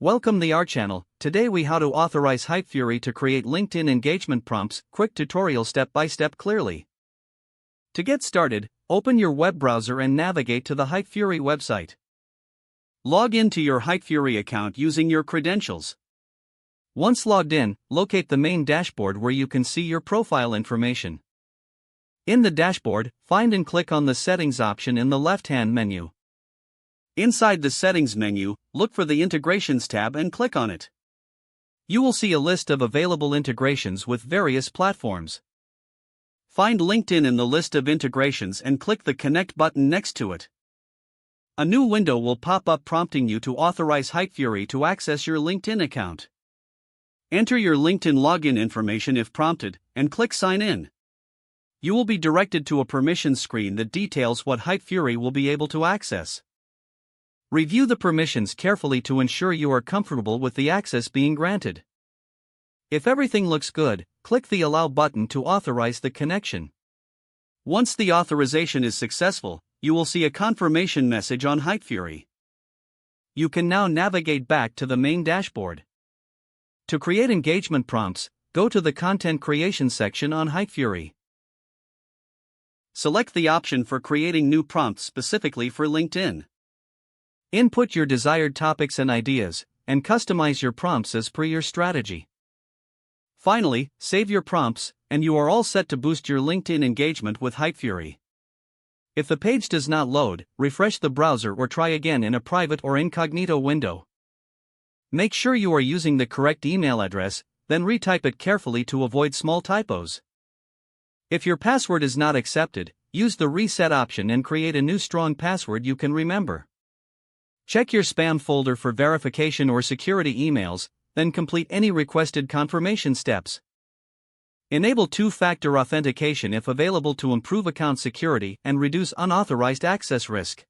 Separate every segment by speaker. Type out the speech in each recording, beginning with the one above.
Speaker 1: Welcome to our channel. Today we how to authorize Hypefury to create LinkedIn engagement prompts, quick tutorial step by step clearly. To get started, open your web browser and navigate to the Hypefury website. Log in to your Hypefury account using your credentials. Once logged in, locate the main dashboard where you can see your profile information. In the dashboard, find and click on the settings option in the left-hand menu. Inside the Settings menu, look for the Integrations tab and click on it. You will see a list of available integrations with various platforms. Find LinkedIn in the list of integrations and click the Connect button next to it. A new window will pop up prompting you to authorize Hypefury to access your LinkedIn account. Enter your LinkedIn login information if prompted, and click Sign In. You will be directed to a permissions screen that details what Hypefury will be able to access. Review the permissions carefully to ensure you are comfortable with the access being granted. If everything looks good, click the Allow button to authorize the connection. Once the authorization is successful, you will see a confirmation message on Hypefury. You can now navigate back to the main dashboard. To create engagement prompts, go to the Content Creation section on Hypefury. Select the option for creating new prompts specifically for LinkedIn. Input your desired topics and ideas, and customize your prompts as per your strategy. Finally, save your prompts, and you are all set to boost your LinkedIn engagement with Hypefury. If the page does not load, refresh the browser or try again in a private or incognito window. Make sure you are using the correct email address, then retype it carefully to avoid small typos. If your password is not accepted, use the reset option and create a new strong password you can remember. Check your spam folder for verification or security emails, then complete any requested confirmation steps. Enable two-factor authentication if available to improve account security and reduce unauthorized access risk.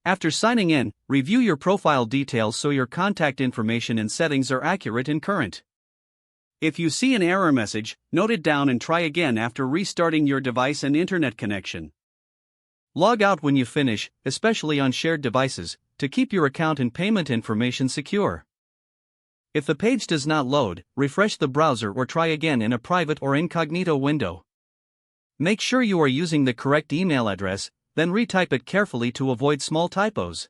Speaker 1: After signing in, review your profile details so your contact information and settings are accurate and current. If you see an error message, note it down and try again after restarting your device and internet connection. Log out when you finish, especially on shared devices, to keep your account and payment information secure. If the page does not load, refresh the browser or try again in a private or incognito window. Make sure you are using the correct email address, then retype it carefully to avoid small typos.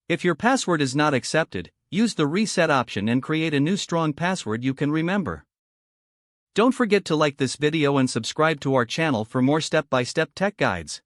Speaker 1: If your password is not accepted, use the reset option and create a new strong password you can remember. Don't forget to like this video and subscribe to our channel for more step-by-step tech guides.